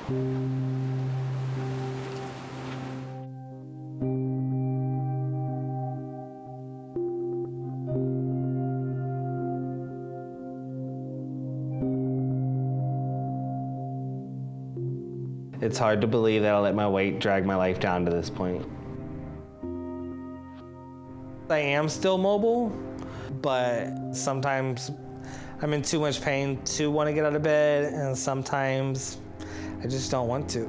It's hard to believe that I let my weight drag my life down to this point. I am still mobile, but sometimes I'm in too much pain to want to get out of bed, and sometimes I just don't want to.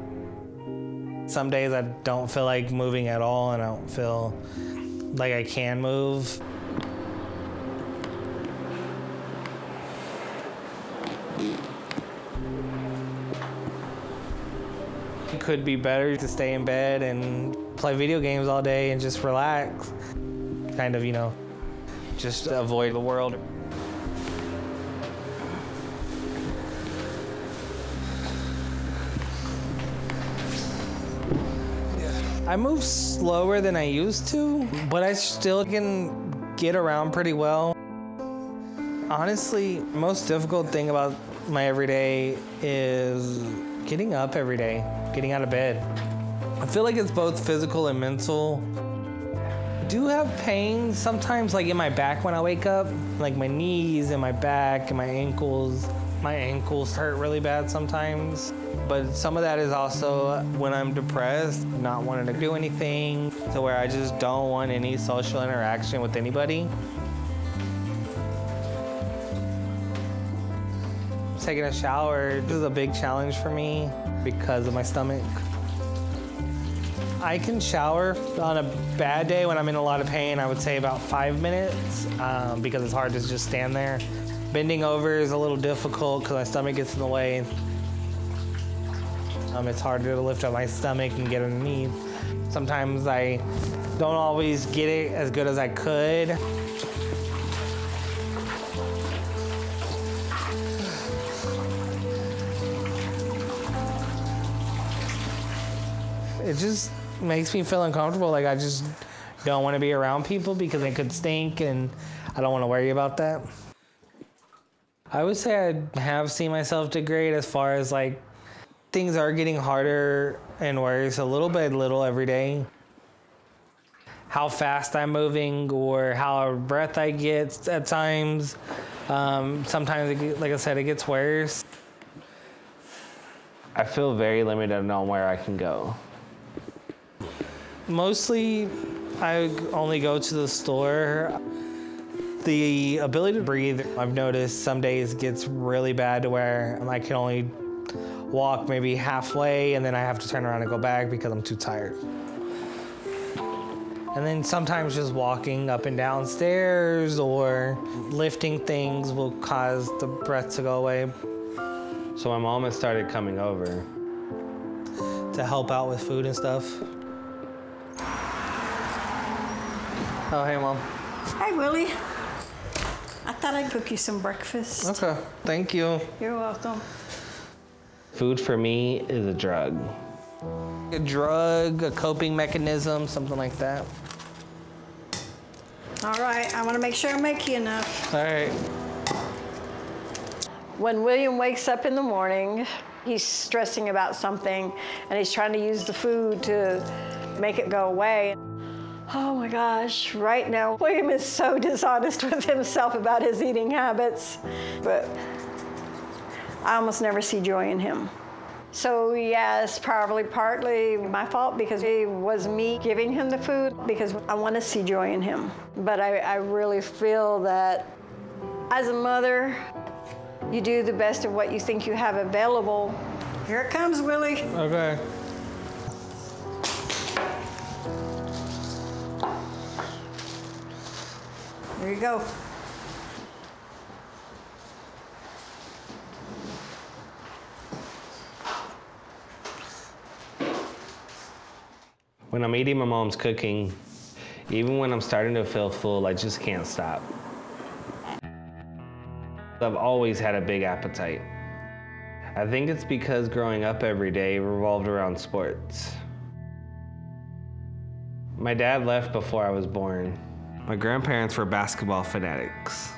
Some days I don't feel like moving at all, and I don't feel like I can move. It could be better to stay in bed and play video games all day and just relax. Kind of, you know, just avoid the world. I move slower than I used to, but I still can get around pretty well. Honestly, the most difficult thing about my everyday is getting up every day, getting out of bed. I feel like it's both physical and mental. I do have pain sometimes, like in my back when I wake up, like my knees and my back and my ankles. My ankles hurt really bad sometimes, but some of that is also when I'm depressed, not wanting to do anything, to where I just don't want any social interaction with anybody. Taking a shower is a big challenge for me because of my stomach. I can shower on a bad day when I'm in a lot of pain, I would say about 5 minutes, because it's hard to just stand there. Bending over is a little difficult because my stomach gets in the way. It's harder to lift up my stomach and get underneath. Sometimes I don't always get it as good as I could. It just makes me feel uncomfortable. Like I just don't want to be around people because they could stink, and I don't want to worry about that. I would say I have seen myself degrade as far as like things are getting harder and worse a little by little every day. How fast I'm moving or how out of breath I get at times. Sometimes, like I said, it gets worse. I feel very limited on where I can go. Mostly, I only go to the store. The ability to breathe, I've noticed some days gets really bad to where I can only walk maybe halfway and then I have to turn around and go back because I'm too tired. And then sometimes just walking up and down stairs or lifting things will cause the breath to go away. So my mom has started coming over to help out with food and stuff. Oh, hey, Mom. Hi, Willie. I thought I'd cook you some breakfast. Okay, thank you. You're welcome. Food for me is a drug. A drug, a coping mechanism, something like that. All right, I want to make sure I make you enough. All right. When William wakes up in the morning, he's stressing about something and he's trying to use the food to make it go away. Oh my gosh, right now, William is so dishonest with himself about his eating habits, but I almost never see joy in him. So yeah, it's probably partly my fault because it was me giving him the food because I want to see joy in him. But I really feel that as a mother, you do the best of what you think you have available. Here it comes, Willie. Okay. Here you go. When I'm eating my mom's cooking, even when I'm starting to feel full, I just can't stop. I've always had a big appetite. I think it's because growing up every day revolved around sports. My dad left before I was born. My grandparents were basketball fanatics,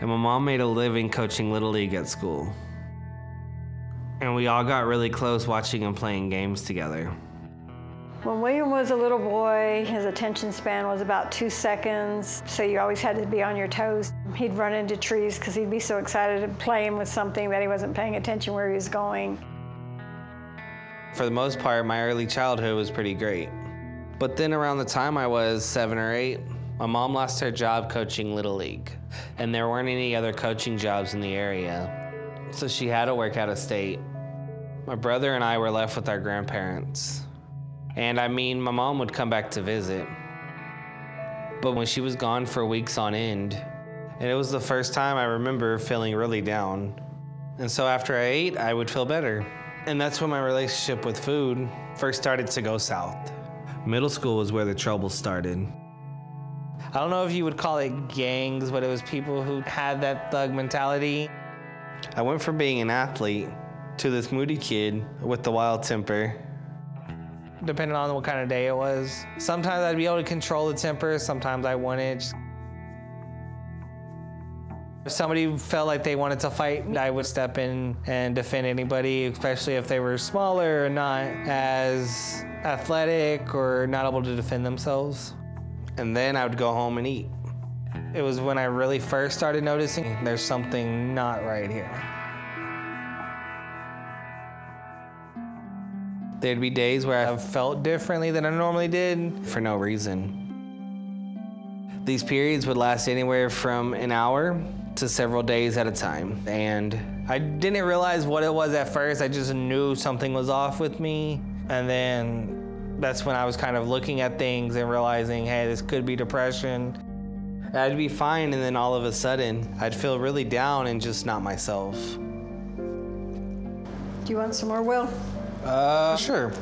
and my mom made a living coaching Little League at school. And we all got really close watching him playing games together. When William was a little boy, his attention span was about 2 seconds, so you always had to be on your toes. He'd run into trees because he'd be so excited to playing with something that he wasn't paying attention where he was going. For the most part, my early childhood was pretty great. But then around the time I was 7 or 8, my mom lost her job coaching Little League, and there weren't any other coaching jobs in the area. So she had to work out of state. My brother and I were left with our grandparents. And I mean, my mom would come back to visit. But when she was gone for weeks on end, and it was the first time I remember feeling really down. And so after I ate, I would feel better. And that's when my relationship with food first started to go south. Middle school was where the trouble started. I don't know if you would call it gangs, but it was people who had that thug mentality. I went from being an athlete to this moody kid with the wild temper. Depending on what kind of day it was. Sometimes I'd be able to control the temper, sometimes I wouldn't. If somebody felt like they wanted to fight, I would step in and defend anybody, especially if they were smaller or not as athletic or not able to defend themselves. And then I would go home and eat. It was when I really first started noticing there's something not right here. There'd be days where I felt differently than I normally did for no reason. These periods would last anywhere from an hour to several days at a time. And I didn't realize what it was at first. I just knew something was off with me. And then that's when I was kind of looking at things and realizing, hey, this could be depression. I'd be fine, and then all of a sudden, I'd feel really down and just not myself. Do you want some more, Will? Sure.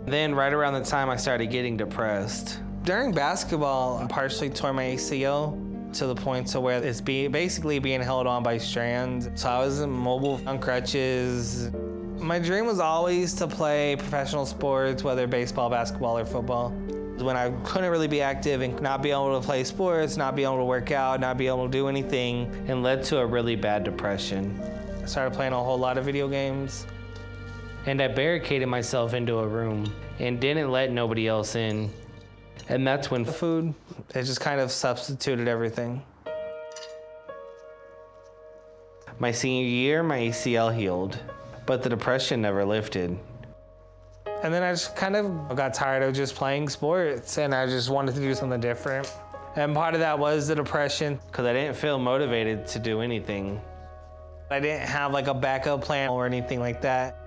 Then right around the time I started getting depressed. During basketball, I partially tore my ACL to the point to where it's basically being held on by strands. So I was immobile on crutches. My dream was always to play professional sports, whether baseball, basketball, or football. When I couldn't really be active and not be able to play sports, not be able to work out, not be able to do anything, and led to a really bad depression. I started playing a whole lot of video games. And I barricaded myself into a room and didn't let nobody else in. And that's when food, it just kind of substituted everything. My senior year, my ACL healed, but the depression never lifted. And then I just kind of got tired of just playing sports, and I just wanted to do something different. And part of that was the depression, because I didn't feel motivated to do anything. I didn't have like a backup plan or anything like that.